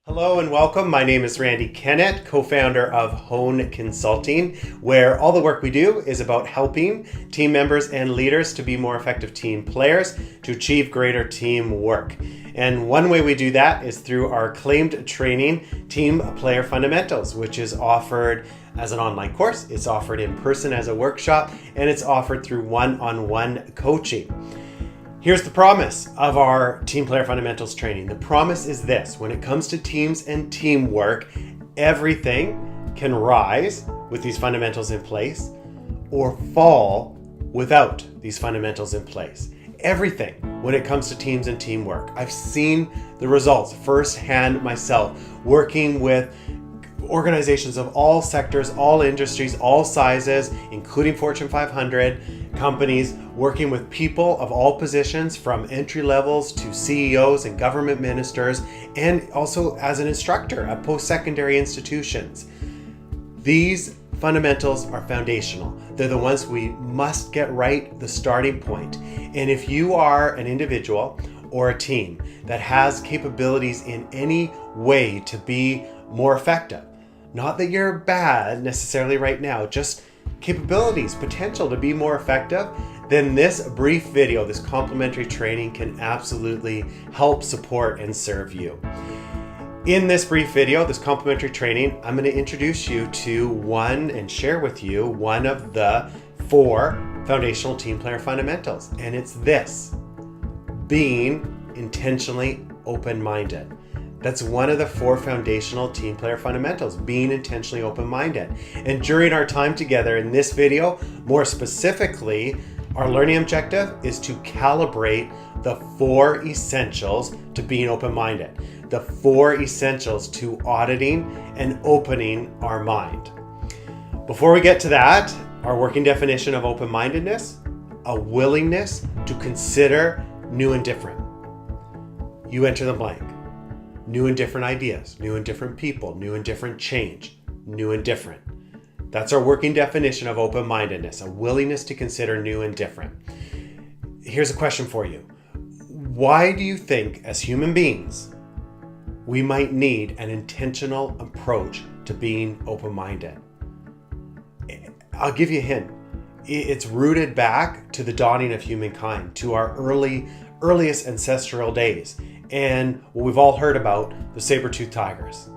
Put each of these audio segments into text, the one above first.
Hello and welcome. My name is Randy Kennett, co-founder of Hone Consulting, where all the work we do is about helping team members and leaders to be more effective team players to achieve greater teamwork. And one way we do that is through our acclaimed training, Team Player Fundamentals, which is offered as an online course, it's offered in person as a workshop, and it's offered through one-on-one coaching. Here's the promise of our Team Player Fundamentals training. The promise is this: when it comes to teams and teamwork, everything can rise with these fundamentals in place or fall without these fundamentals in place. Everything when it comes to teams and teamwork. I've seen the results firsthand myself, working with organizations of all sectors, all industries, all sizes, including Fortune 500 companies, working with people of all positions from entry levels to CEOs and government ministers, and also as an instructor at post-secondary institutions. These fundamentals are foundational. They're the ones we must get right, the starting point. And if you are an individual or a team that has capabilities in any way to be more effective, not that you're bad necessarily right now, just capabilities, potential to be more effective, then this brief video, this complimentary training can absolutely help support and serve you. In this brief video, this complimentary training, I'm going to introduce you to and share with you one of the 4 foundational team player fundamentals. And it's this: being intentionally open-minded. That's one of the 4 foundational team player fundamentals, being intentionally open-minded. And during our time together in this video, more specifically, our learning objective is to calibrate the 4 essentials to being open-minded, the 4 essentials to auditing and opening our mind. Before we get to that, our working definition of open-mindedness: a willingness to consider new and different. You enter the blank. New and different ideas, new and different people, new and different change, new and different. That's our working definition of open-mindedness, a willingness to consider new and different. Here's a question for you. Why do you think, as human beings, we might need an intentional approach to being open-minded? I'll give you a hint. It's rooted back to the dawning of humankind, to our earliest ancestral days, and what we've all heard about, the saber-toothed tigers.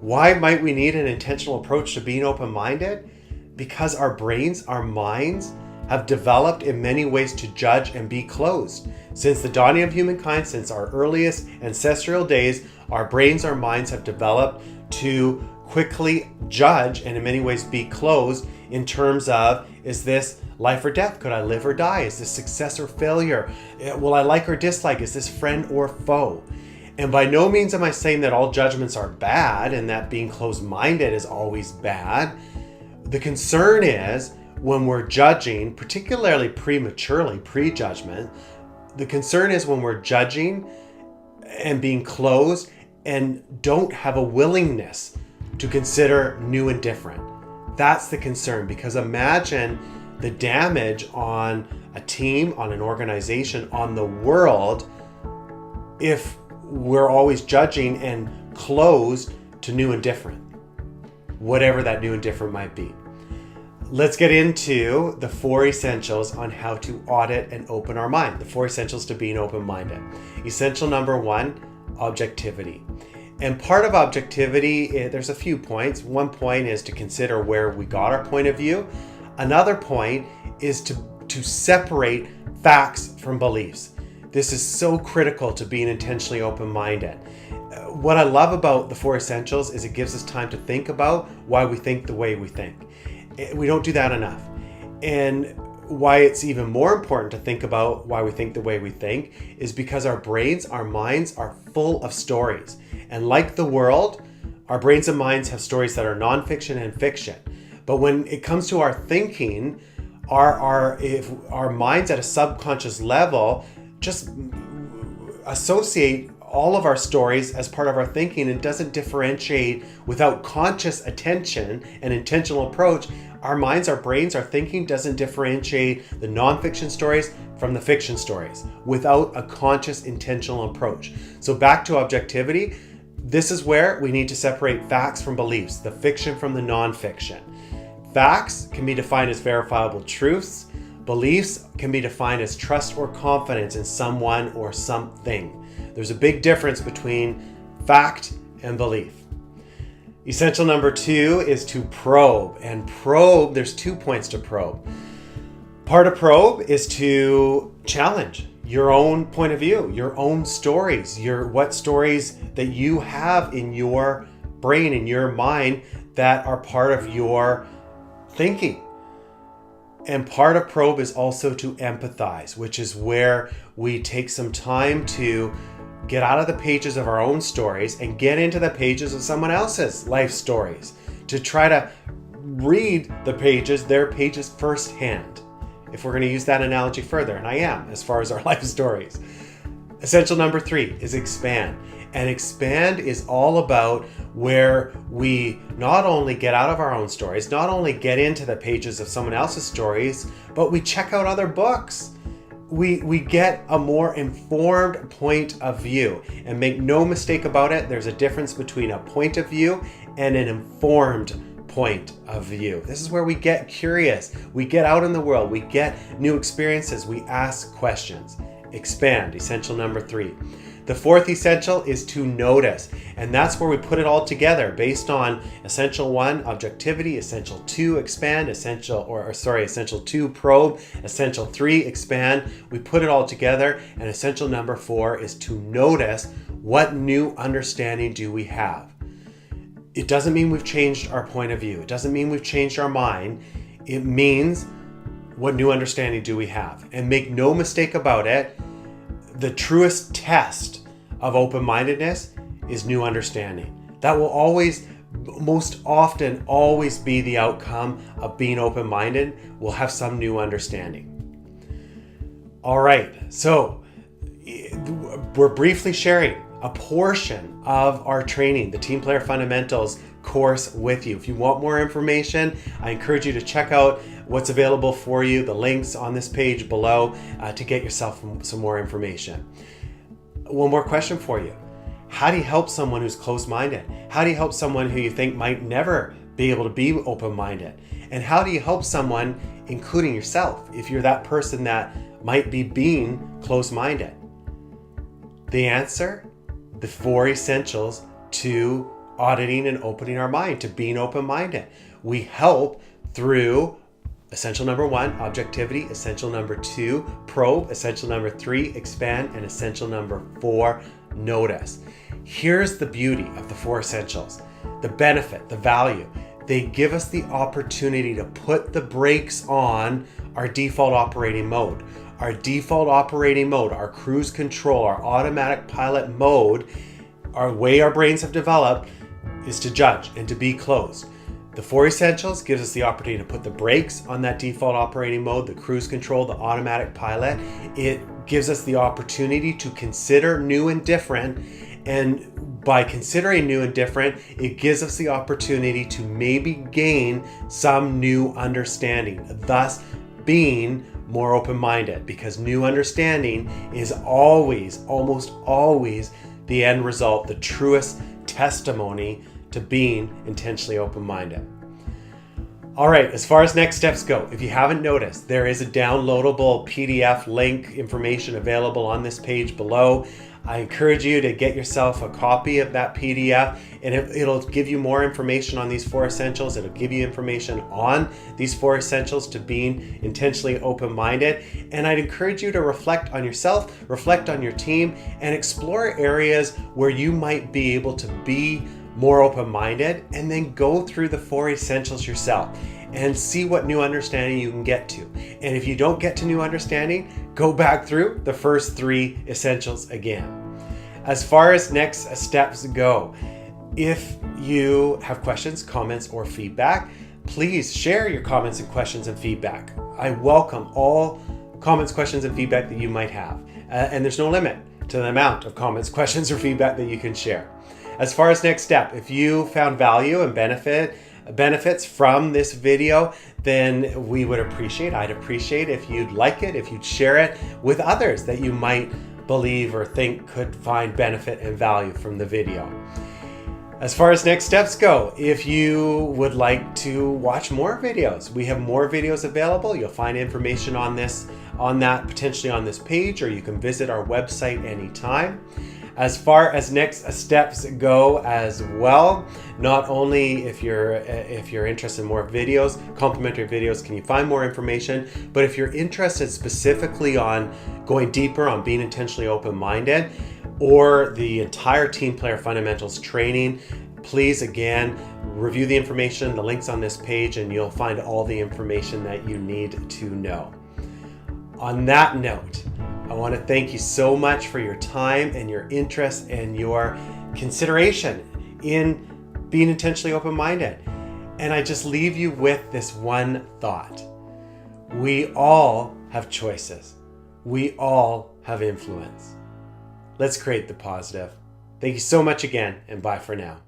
Why might we need an intentional approach to being open-minded? Because our brains, our minds, have developed in many ways to judge and be closed. Since the dawning of humankind, since our earliest ancestral days, our brains, our minds have developed to quickly judge and in many ways be closed in terms of, is this life or death? Could I live or die? Is this success or failure? Will I like or dislike? Is this friend or foe? And by no means am I saying that all judgments are bad and that being closed-minded is always bad. The concern is when we're judging, particularly prematurely, pre-judgment, the concern is when we're judging and being closed and don't have a willingness to consider new and different. That's the concern, because imagine the damage on a team, on an organization, on the world, if we're always judging and closed to new and different, whatever that new and different might be. Let's get into the 4 essentials on how to audit and open our mind, the 4 essentials to being open-minded. Essential number 1, objectivity. And part of objectivity, there's a few points. One point is to consider where we got our point of view. Another point is to separate facts from beliefs. This is so critical to being intentionally open-minded. What I love about the 4 essentials is it gives us time to think about why we think the way we think. We don't do that enough. And why it's even more important to think about why we think the way we think is because our brains, our minds are full of stories. And like the world, our brains and minds have stories that are nonfiction and fiction. But when it comes to our thinking, if our minds at a subconscious level just associate all of our stories as part of our thinking and doesn't differentiate without conscious attention and intentional approach, our minds, our brains, our thinking doesn't differentiate the nonfiction stories from the fiction stories without a conscious intentional approach. So back to objectivity, This is where we need to separate facts from beliefs, the fiction from the nonfiction. Facts can be defined as verifiable truths. Beliefs can be defined as trust or confidence in someone or something. There's a big difference between fact and belief. Essential number 2 is to probe. And probe, there's 2 points to probe. Part of probe is to challenge your own point of view, your own stories, what stories that you have in your brain, in your mind, that are part of your thinking. And part of probe is also to empathize, which is where we take some time to get out of the pages of our own stories and get into the pages of someone else's life stories, to try to read their pages firsthand. If we're going to use that analogy further, and I am, as far as our life stories. Essential number 3 is expand. And expand is all about where we not only get out of our own stories, not only get into the pages of someone else's stories, but we check out other books. We get a more informed point of view. And make no mistake about it, there's a difference between a point of view and an informed point of view. This is where we get curious. We get out in the world. We get new experiences. We ask questions. Expand, essential number 3. The 4th essential is to notice. And that's where we put it all together based on essential 1, objectivity, essential 2, expand, essential 2, probe, essential 3, expand. We put it all together, and essential number 4 is to notice what new understanding do we have. It doesn't mean we've changed our point of view. It doesn't mean we've changed our mind. It means what new understanding do we have? And make no mistake about it, the truest test of open-mindedness is new understanding. That will always, most often, always be the outcome of being open-minded. We'll have some new understanding. All right, so we're briefly sharing a portion of our training, the Team Player Fundamentals course, with you. If you want more information, I encourage you to check out what's available for you, the links on this page below, to get yourself some more information. One more question for you. How do you help someone who's closed-minded? How do you help someone who you think might never be able to be open-minded? And how do you help someone, including yourself, if you're that person that might be being closed-minded? The answer? The 4 essentials to auditing and opening our mind, to being open-minded. We help through essential number 1, objectivity, essential number 2, probe, essential number 3, expand, and essential number 4, notice. Here's the beauty of the 4 essentials, the benefit, the value. They give us the opportunity to put the brakes on our default operating mode. Our default operating mode, our cruise control, our automatic pilot mode, our way our brains have developed is to judge and to be closed. The 4 essentials gives us the opportunity to put the brakes on that default operating mode, the cruise control, the automatic pilot. It gives us the opportunity to consider new and different. And by considering new and different, it gives us the opportunity to maybe gain some new understanding, thus being more open-minded, because new understanding is always, almost always, the end result, the truest testimony to being intentionally open-minded. All right, as far as next steps go, if you haven't noticed, there is a downloadable PDF link information available on this page below. I encourage you to get yourself a copy of that PDF, and it'll give you more information on these 4 essentials. It'll give you information on these 4 essentials to being intentionally open-minded. And I'd encourage you to reflect on yourself, reflect on your team, and explore areas where you might be able to be more open-minded, and then go through the 4 essentials yourself and see what new understanding you can get to. And if you don't get to new understanding, go back through the first 3 essentials again. As far as next steps go, if you have questions, comments, or feedback, please share your comments and questions and feedback. I welcome all comments, questions, and feedback that you might have. And there's no limit to the amount of comments, questions, or feedback that you can share. As far as next step, if you found value and benefits from this video, then I'd appreciate if you'd like it, if you'd share it with others that you might believe or think could find benefit and value from the video. As far as next steps go, if you would like to watch more videos, we have more videos available. You'll find information on that potentially on this page, or you can visit our website anytime. As far as next steps go as well, not only if you're interested in more videos, complimentary videos, can you find more information, but if you're interested specifically on going deeper on being intentionally open-minded, or the entire team player fundamentals training, please again review the information, the links on this page, and you'll find all the information that you need to know. On that note, I want to thank you so much for your time and your interest and your consideration in being intentionally open-minded. And I just leave you with this one thought. We all have choices. We all have influence. Let's create the positive. Thank you so much again, and bye for now.